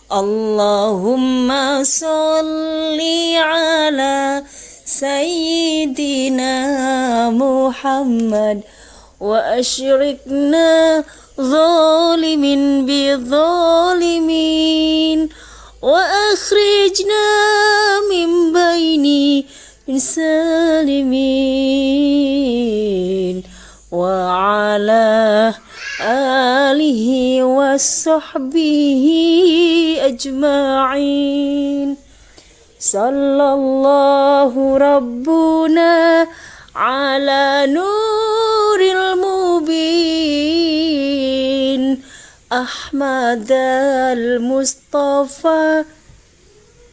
Allahumma sholli ala Sayyidina Muhammad wa asyrikna zalimin bi zalimin wa akhrijna min baini salimin wa ala alihi wa sahbihi ajma'in. Sallallahu rabbuna ala nuril mubin Ahmad al-Mustafa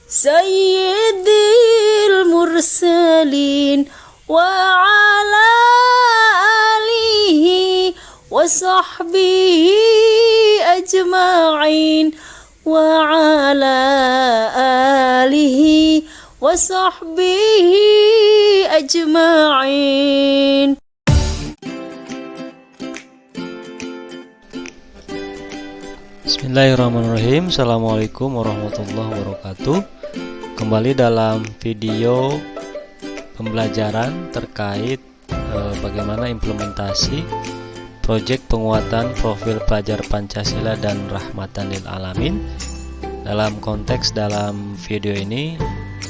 Sayyidil mursalin wa ala alihi wa sahbihi ajma'in wa ala alihi wa sahbihi ajma'in. Bismillahirrahmanirrahim. Assalamualaikum warahmatullahi wabarakatuh. Kembali dalam video pembelajaran terkait bagaimana implementasi proyek penguatan profil pelajar Pancasila dan Rahmatan lil Alamin. Dalam konteks dalam video ini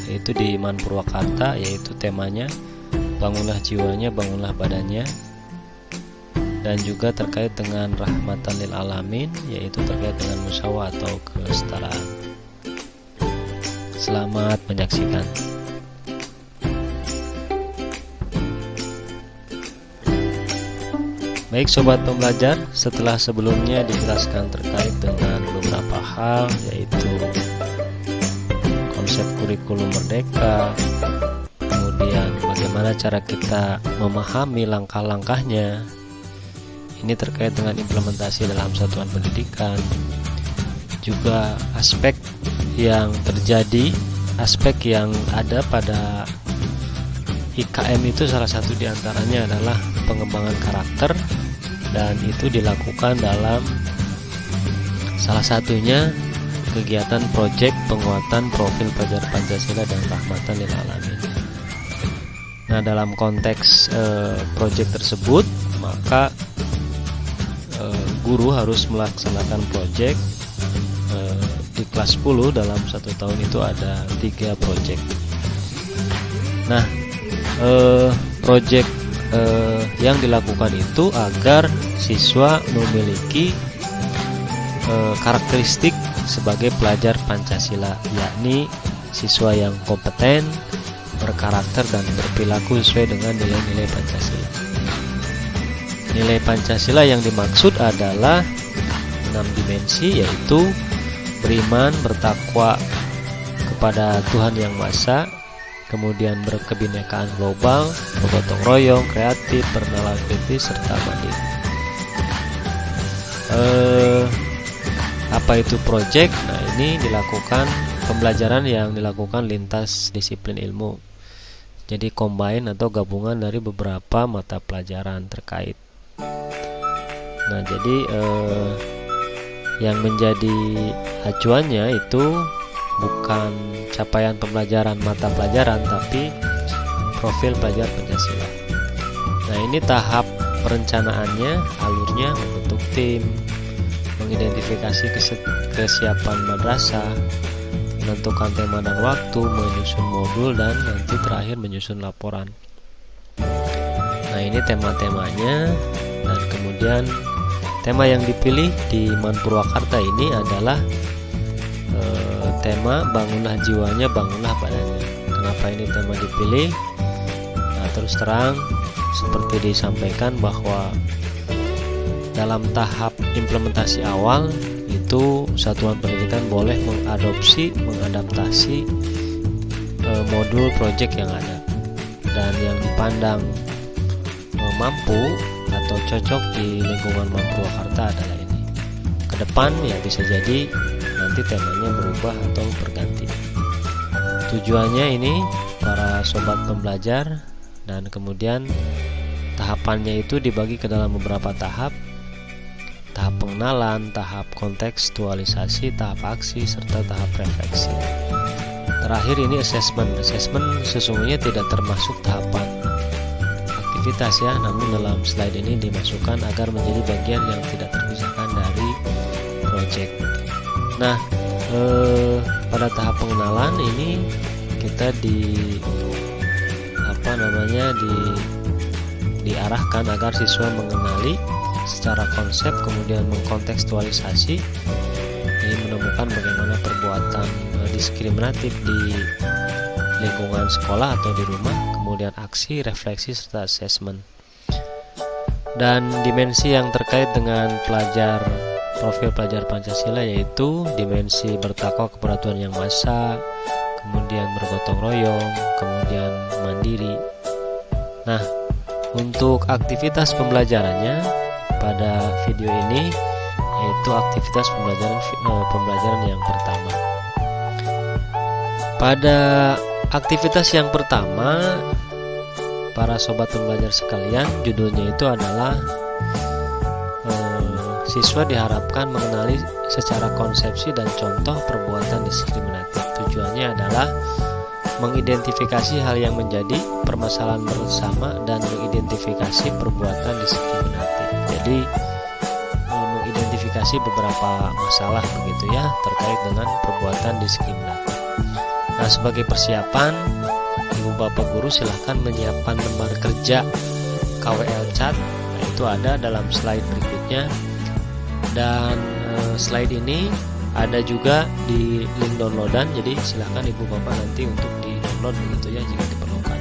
yaitu di Man Purwakarta, yaitu temanya bangunlah jiwanya, bangunlah badannya, dan juga terkait dengan Rahmatan lil Alamin, yaitu terkait dengan musyawarah atau kesetaraan. Selamat menyaksikan. Baik sobat pembelajar, setelah sebelumnya dijelaskan terkait dengan beberapa hal, yaitu konsep kurikulum merdeka, kemudian bagaimana cara kita memahami langkah-langkahnya, ini terkait dengan implementasi dalam satuan pendidikan, juga aspek yang terjadi, aspek yang ada pada IKM itu salah satu diantaranya adalah pengembangan karakter, dan itu dilakukan dalam salah satunya kegiatan proyek penguatan profil pelajar Pancasila dan Rahmatan lil Alamin. Nah, dalam konteks proyek tersebut, maka guru harus melaksanakan proyek di kelas 10 dalam satu tahun itu ada 3 proyek. Nah, proyek yang dilakukan itu agar siswa memiliki karakteristik sebagai pelajar Pancasila, yakni siswa yang kompeten, berkarakter, dan berperilaku sesuai dengan nilai-nilai Pancasila. Nilai Pancasila yang dimaksud adalah 6 dimensi, yaitu beriman, bertakwa kepada Tuhan Yang Maha Esa, kemudian berkebinekaan global, bergotong royong, kreatif, bernalar kritis, serta mandiri. Apa itu proyek? Nah, ini dilakukan pembelajaran yang dilakukan lintas disiplin ilmu. Jadi combine atau gabungan dari beberapa mata pelajaran terkait. Nah, jadi yang menjadi acuannya itu bukan capaian pembelajaran mata pelajaran, tapi profil pelajar Pancasila. Nah, ini tahap perencanaannya, alurnya membentuk tim, mengidentifikasi kesiapan madrasah, menentukan tema dan waktu, menyusun modul, dan nanti terakhir menyusun laporan. Nah, ini tema-temanya, dan kemudian tema yang dipilih di Man Purwakarta ini adalah tema bangunlah jiwanya, bangunlah badannya. Kenapa ini tema dipilih? Nah, terus terang seperti disampaikan bahwa dalam tahap implementasi awal itu satuan pendidikan boleh mengadaptasi modul proyek yang ada, dan yang dipandang mampu atau cocok di lingkungan Man Purwakarta adalah ini. Kedepan ya bisa jadi nanti temanya berubah atau berganti. Tujuannya ini para sobat pembelajar, dan kemudian tahapannya itu dibagi ke dalam beberapa tahap. tahap pengenalan, tahap kontekstualisasi, tahap aksi, serta tahap refleksi. Terakhir ini assessment. Assessment sesungguhnya tidak termasuk tahapan aktivitas ya, namun dalam slide ini dimasukkan agar menjadi bagian yang tidak terpisahkan dari project. Nah, pada tahap pengenalan ini kita diarahkan agar siswa mengenali secara konsep, kemudian mengkontekstualisasi, ini menemukan bagaimana perbuatan diskriminatif di lingkungan sekolah atau di rumah, kemudian aksi, refleksi, serta assessment. Dan dimensi yang terkait dengan profil pelajar Pancasila yaitu dimensi bertakwa kepada Tuhan Yang Maha Esa, kemudian bergotong royong, kemudian mandiri. Nah, untuk aktivitas pembelajarannya pada video ini yaitu aktivitas pembelajaran yang pertama. Pada aktivitas yang pertama, para sobat pembelajar sekalian, judulnya itu adalah siswa diharapkan mengenali secara konsepsi dan contoh perbuatan diskriminatif. Tujuannya adalah mengidentifikasi hal yang menjadi permasalahan bersama dan mengidentifikasi perbuatan diskriminatif. Jadi mengidentifikasi beberapa masalah begitu ya terkait dengan perbuatan diskriminatif. Nah, sebagai persiapan, Ibu Bapak Guru silahkan menyiapkan lembar kerja KWL Chat. Nah, itu ada dalam slide berikutnya. Dan slide ini ada juga di link downloadan, jadi silahkan Ibu Bapak nanti untuk di-download begitu ya jika diperlukan.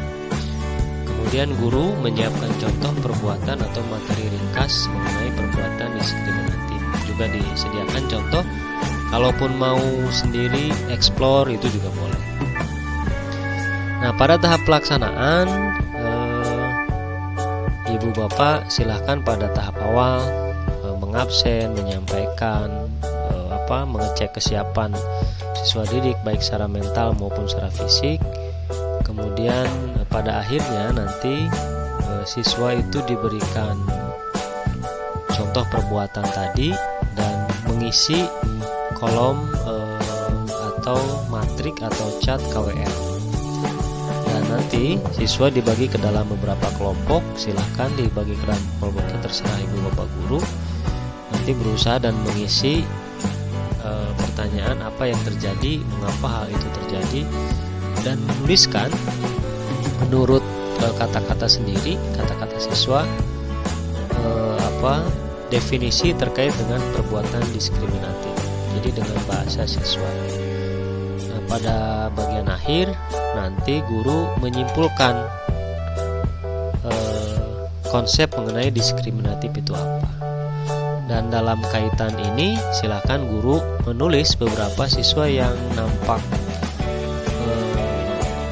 Kemudian guru menyiapkan contoh perbuatan atau materi ringkas mengenai perbuatan diskriminatif. Juga disediakan contoh, kalaupun mau sendiri explore itu juga boleh. Nah, pada tahap pelaksanaan, Ibu Bapak silahkan pada tahap awal mengabsen, menyampaikan, mengecek kesiapan siswa didik baik secara mental maupun secara fisik. Kemudian pada akhirnya nanti siswa itu diberikan contoh perbuatan tadi dan mengisi kolom atau matrik atau cat KWL. Dan nanti siswa dibagi ke dalam beberapa kelompok, silahkan dibagi ke dalam kelompoknya, terserah Ibu Bapak Guru. Nanti berusaha dan mengisi pertanyaan apa yang terjadi, mengapa hal itu terjadi, dan menuliskan menurut kata-kata sendiri, kata-kata siswa, definisi terkait dengan perbuatan diskriminatif. Jadi dengan bahasa siswa. Nah, pada bagian akhir nanti guru menyimpulkan konsep mengenai diskriminatif itu apa. Dan dalam kaitan ini silakan guru menulis beberapa siswa yang nampak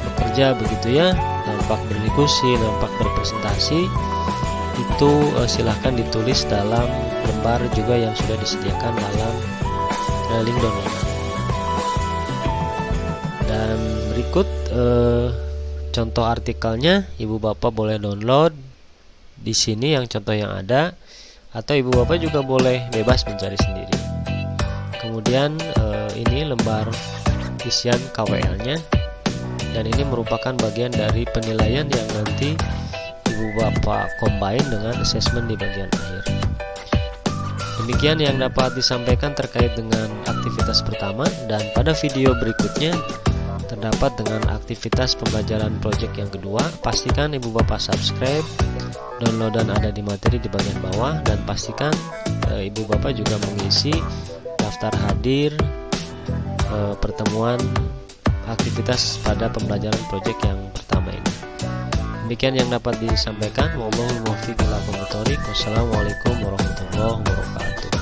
bekerja begitu ya, nampak berdiskusi, nampak berpresentasi, itu silakan ditulis dalam lembar juga yang sudah disediakan dalam link download. Dan berikut contoh artikelnya, Ibu Bapak boleh download di sini yang contoh yang ada, atau Ibu Bapak juga boleh bebas mencari sendiri. Kemudian ini lembar isian KWL-nya, dan ini merupakan bagian dari penilaian yang nanti Ibu Bapak combine dengan assessment di bagian akhir. Demikian yang dapat disampaikan terkait dengan aktivitas pertama, dan pada video berikutnya terdapat dengan aktivitas pembelajaran project yang kedua. Pastikan Ibu Bapak subscribe, downloadan ada di materi di bagian bawah, dan pastikan Ibu Bapak juga mengisi daftar hadir pertemuan aktivitas pada pembelajaran project yang pertama ini. Demikian yang dapat disampaikan. Wassalamualaikum warahmatullahi wabarakatuh.